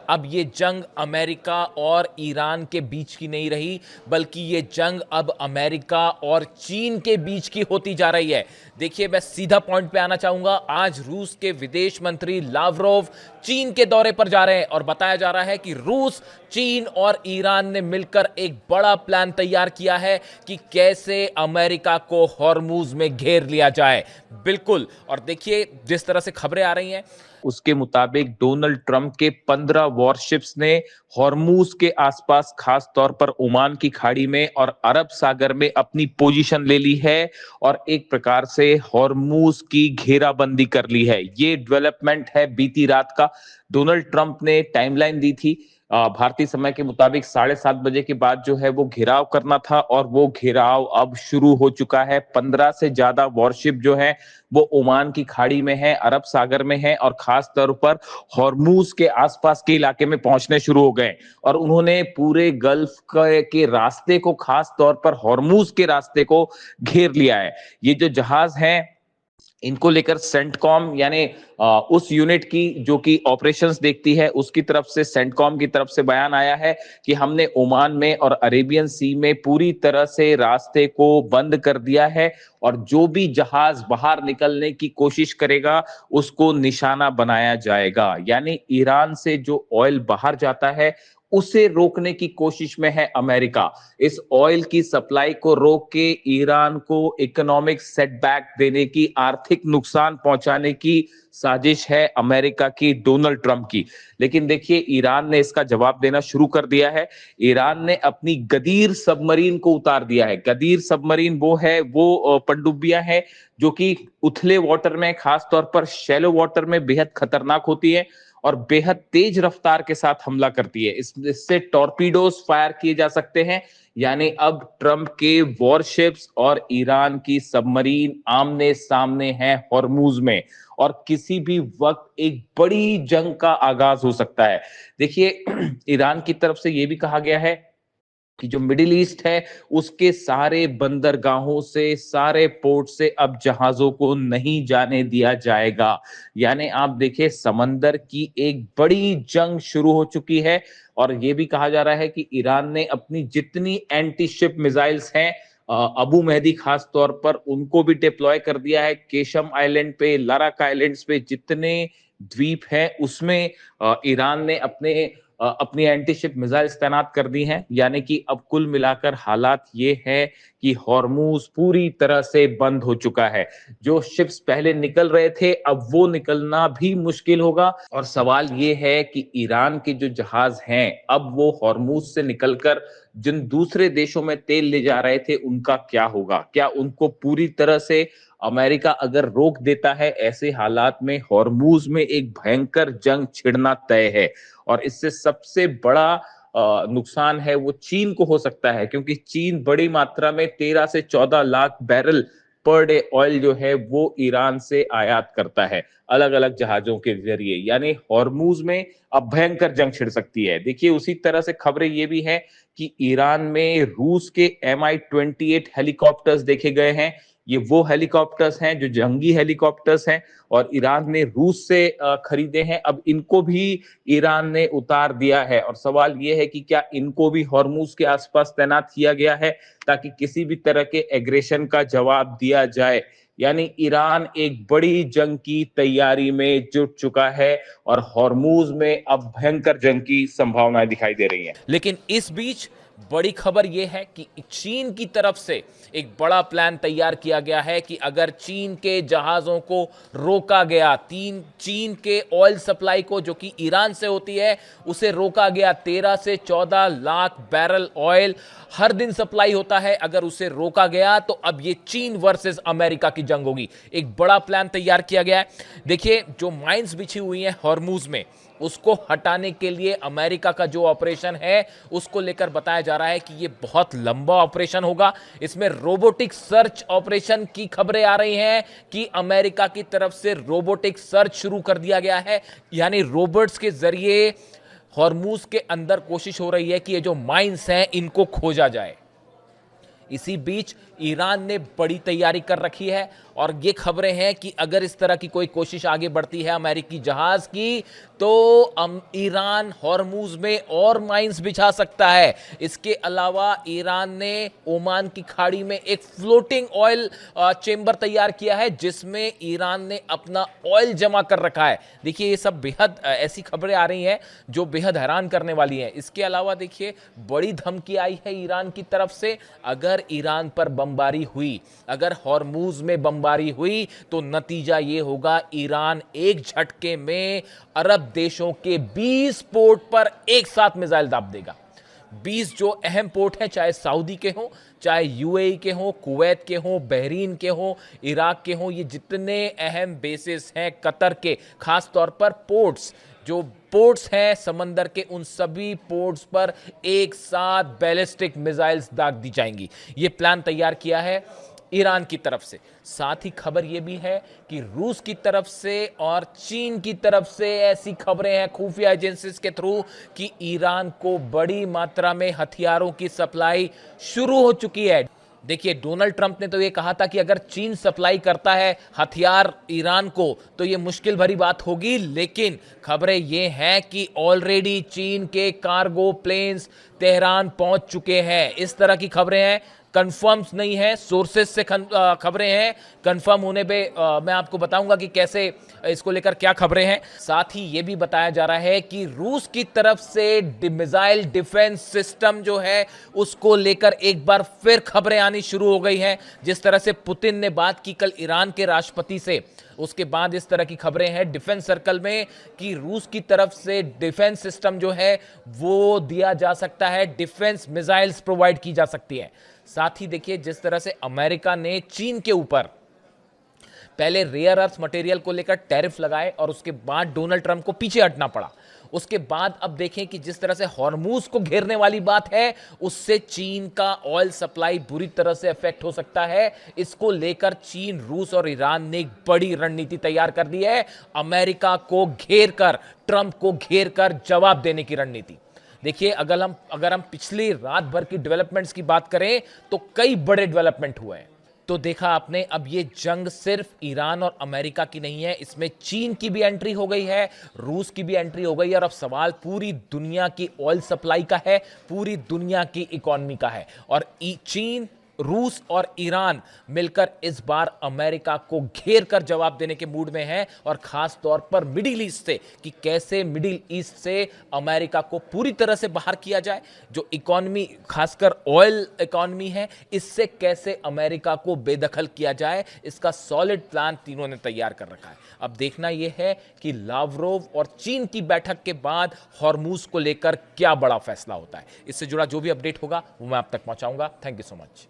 अब ये जंग अमेरिका और ईरान के बीच की नहीं रही, बल्कि ये जंग अब अमेरिका और चीन के बीच की होती जा रही है। देखिए, मैं सीधा पॉइंट पे आना चाहूंगा। आज रूस के विदेश मंत्री लावरोव चीन के दौरे पर जा रहे हैं और बताया जा रहा है कि रूस, चीन और ईरान ने मिलकर एक बड़ा प्लान तैयार किया है कि कैसे अमेरिका को हॉर्मूज में घेर लिया जाए। बिल्कुल। और देखिए, जिस तरह से खबरें आ रही हैं उसके मुताबिक डोनाल्ड ट्रंप के 15 वॉरशिप्स ने हॉर्मूज के आसपास, खास तौर पर ओमान की खाड़ी में और अरब सागर में अपनी पोजीशन ले ली है और एक प्रकार से हॉर्मूज की घेराबंदी कर ली है। ये डेवलपमेंट है बीती रात का। डोनाल्ड ट्रंप ने टाइमलाइन दी थी भारतीय समय के मुताबिक 7:30 बजे के बाद जो है वो घेराव करना था, और वो घेराव अब शुरू हो चुका है। 15 से ज्यादा वॉरशिप जो है वो ओमान की खाड़ी में है, अरब सागर में है, और खास तौर पर हॉर्मूज के आसपास के इलाके में पहुंचने शुरू हो गए। और उन्होंने पूरे गल्फ के रास्ते को, खास तौर पर हॉर्मूज के रास्ते को घेर लिया है। ये जो जहाज हैं, इनको लेकर सेंटकॉम यानी उस यूनिट की जो कि ऑपरेशंस देखती है, उसकी तरफ से, सेंटकॉम की तरफ से बयान आया है कि हमने ओमान में और अरेबियन सी में पूरी तरह से रास्ते को बंद कर दिया है, और जो भी जहाज बाहर निकलने की कोशिश करेगा उसको निशाना बनाया जाएगा। यानी ईरान से जो ऑयल बाहर जाता है उसे रोकने की कोशिश में है अमेरिका। इस ऑयल की सप्लाई को रोक के ईरान को इकोनॉमिक सेटबैक देने की, आर्थिक नुकसान पहुंचाने की साजिश है अमेरिका की, डोनाल्ड ट्रंप की। लेकिन देखिए, ईरान ने इसका जवाब देना शुरू कर दिया है। ईरान ने अपनी गदीर सबमरीन को उतार दिया है। गदीर सबमरीन वो पनडुब्बियां हैं जो कि उथले वाटर में, खास तौर पर शैलो वाटर में बेहद खतरनाक होती है और बेहद तेज रफ्तार के साथ हमला करती है। इससे टॉर्पीडोज फायर किए जा सकते हैं। यानी अब ट्रंप के वॉरशिप्स और ईरान की सबमरीन आमने सामने हैं हॉर्मूज में, और किसी भी वक्त एक बड़ी जंग का आगाज हो सकता है। देखिए, ईरान की तरफ से यह भी कहा गया है कि जो मिडिल ईस्ट है उसके सारे बंदरगाहों से, सारे पोर्ट से अब जहाजों को नहीं जाने दिया जाएगा। यानी आप देखिए, समंदर की एक बड़ी जंग शुरू हो चुकी है। और यह भी कहा जा रहा है कि ईरान ने अपनी जितनी एंटी शिप मिसाइल्स हैं, अबू मेहदी खास तौर पर, उनको भी डिप्लॉय कर दिया है। केशम आइलैंड पे, लाराक आइलैंड्स पे जितने द्वीप हैं उसमें ईरान ने अपनी एंटी शिप मिसाइल्स तैनात कर दी हैं। यानी कि अब कुल मिलाकर हालात ये है कि हॉर्मूज पूरी तरह से बंद हो चुका है। जो शिप्स पहले निकल रहे थे अब वो निकलना भी मुश्किल होगा। और सवाल ये है कि ईरान के जो जहाज हैं अब वो हॉर्मूज से निकलकर जिन दूसरे देशों में तेल ले जा रहे थे उनका क्या होगा? क्या उनको पूरी तरह से अमेरिका अगर रोक देता है, ऐसे हालात में हॉर्मूज में एक भयंकर जंग छिड़ना तय है। और इससे सबसे बड़ा नुकसान है वो चीन को हो सकता है, क्योंकि चीन बड़ी मात्रा में 13 से 14 lakh barrel per day oil जो है वो ईरान से आयात करता है अलग अलग जहाजों के जरिए। यानी हॉर्मूज में अब भयंकर जंग छिड़ सकती है। देखिए, उसी तरह से खबरें ये भी हैं कि ईरान में रूस के MI-28 हेलीकॉप्टर्स देखे गए हैं। ये वो हेलीकॉप्टर्स हैं जो जंगी हेलीकॉप्टर्स हैं, और ईरान ने रूस से खरीदे हैं। अब इनको भी ईरान ने उतार दिया है, और सवाल यह है कि क्या इनको भी हॉर्मूज के आसपास तैनात किया गया है ताकि किसी भी तरह के एग्रेशन का जवाब दिया जाए। यानी ईरान एक बड़ी जंग की तैयारी में जुट चुका है, और हॉर्मूज में अब भयंकर जंग की संभावनाएं दिखाई दे रही हैं। लेकिन इस बीच बड़ी खबर यह है कि चीन की तरफ से एक बड़ा प्लान तैयार किया गया है कि अगर चीन के जहाजों को रोका गया, चीन के ऑयल सप्लाई को जो कि ईरान से होती है उसे रोका गया, 13 से 14 लाख बैरल ऑयल हर दिन सप्लाई होता है, अगर उसे रोका गया तो अब ये चीन वर्सेस अमेरिका की जंग होगी। एक बड़ा प्लान तैयार किया गया है। देखिए, जो माइंस बिछी हुई हैं हॉर्मूज में, उसको हटाने के लिए अमेरिका का जो ऑपरेशन है उसको लेकर बताया जा रहा है कि यह बहुत लंबा ऑपरेशन होगा। इसमें रोबोटिक सर्च ऑपरेशन की खबरें आ रही हैं कि अमेरिका की तरफ से रोबोटिक सर्च शुरू कर दिया गया है। यानी रोबोट्स के जरिए हॉर्मूज के अंदर कोशिश हो रही है कि ये जो माइंस हैं इनको खोजा जाए। इसी बीच ईरान ने बड़ी तैयारी कर रखी है और ये खबरें हैं कि अगर इस तरह की कोई कोशिश आगे बढ़ती है अमेरिकी जहाज की, तो ईरान हॉर्मूज में और माइंस बिछा सकता है। इसके अलावा ईरान ने ओमान की खाड़ी में एक फ्लोटिंग ऑयल चेंबर तैयार किया है, जिसमें ईरान ने अपना ऑयल जमा कर रखा है। देखिए, ये सब बेहद ऐसी खबरें आ रही हैं जो बेहद हैरान करने वाली हैं। इसके अलावा देखिए, बड़ी धमकी आई है ईरान की तरफ से। अगर ईरान पर बमबारी हुई, अगर हॉर्मूज में बमबारी हुई, तो नतीजा ये होगा, ईरान एक झटके में अरब देशों के 20 पोर्ट पर एक साथ मिसाइल दाग देगा। 20 जो अहम पोर्ट हैं, चाहे सऊदी के हों, चाहे यूएई के हों, कुवैत के हों, बहरीन के हों, इराक के हों, ये जितने अहम बेसिस हैं, कतर के खास तौर पर पोर्ट्स, जो पोर्ट्स हैं समंदर के, उन सभी पोर्ट्स पर एक साथ बैलिस्टिक मिसाइल्स दाग दी जाएंगी। ये प्लान तैयार किया है ईरान की तरफ से। साथ ही खबर यह भी है कि रूस की तरफ से और चीन की तरफ से ऐसी खबरें हैं खुफिया एजेंसीज के थ्रू कि ईरान को बड़ी मात्रा में हथियारों की सप्लाई शुरू हो चुकी है। देखिए, डोनाल्ड ट्रंप ने तो ये कहा था कि अगर चीन सप्लाई करता है हथियार ईरान को तो ये मुश्किल भरी बात होगी, लेकिन खबरें ये हैं कि ऑलरेडी चीन के कार्गो प्लेन्स तेहरान पहुंच चुके हैं। इस तरह की खबरें हैं, कंफर्म्स नहीं है, सोर्सेस से खबरें हैं। कंफर्म होने पे मैं आपको बताऊंगा कि कैसे इसको लेकर क्या खबरें हैं। साथ ही यह भी बताया जा रहा है कि रूस की तरफ से मिसाइल डिफेंस सिस्टम जो है उसको लेकर एक बार फिर खबरें आनी शुरू हो गई हैं। जिस तरह से पुतिन ने बात की कल ईरान के राष्ट्रपति से, उसके बाद इस तरह की खबरें हैं डिफेंस सर्कल में कि रूस की तरफ से डिफेंस सिस्टम जो है वो दिया जा सकता है, डिफेंस मिसाइल्स प्रोवाइड की जा सकती है। साथ ही देखिए, जिस तरह से अमेरिका ने चीन के ऊपर पहले रेयर अर्थ मटेरियल को लेकर टैरिफ लगाए और उसके बाद डोनाल्ड ट्रंप को पीछे हटना पड़ा। उसके बाद अब देखें कि जिस तरह से हॉर्मूज को घेरने वाली बात है, उससे चीन का ऑयल सप्लाई बुरी तरह से इफेक्ट हो सकता है। इसको लेकर चीन, रूस और ईरान ने एक बड़ी रणनीति तैयार कर दी है, अमेरिका को घेर कर, ट्रंप को घेर कर जवाब देने की रणनीति। देखिए, अगर हम पिछली रात भर की डेवलपमेंट्स की बात करें तो कई बड़े डेवलपमेंट हुए हैं। तो देखा आपने, अब ये जंग सिर्फ ईरान और अमेरिका की नहीं है, इसमें चीन की भी एंट्री हो गई है, रूस की भी एंट्री हो गई है और अब सवाल पूरी दुनिया की ऑयल सप्लाई का है, पूरी दुनिया की इकोनॉमी का है। और चीन, रूस और ईरान मिलकर इस बार अमेरिका को घेर कर जवाब देने के मूड में हैं, और खास तौर पर मिडिल ईस्ट से, कि कैसे मिडिल ईस्ट से अमेरिका को पूरी तरह से बाहर किया जाए। जो इकोनॉमी, खासकर ऑयल इकोनॉमी है, इससे कैसे अमेरिका को बेदखल किया जाए, इसका सॉलिड प्लान तीनों ने तैयार कर रखा है। अब देखना यह है कि लावरोव और चीन की बैठक के बाद हॉर्मूज को लेकर क्या बड़ा फैसला होता है। इससे जुड़ा जो भी अपडेट होगा वो मैं आप तक पहुंचाऊंगा। Thank you so much.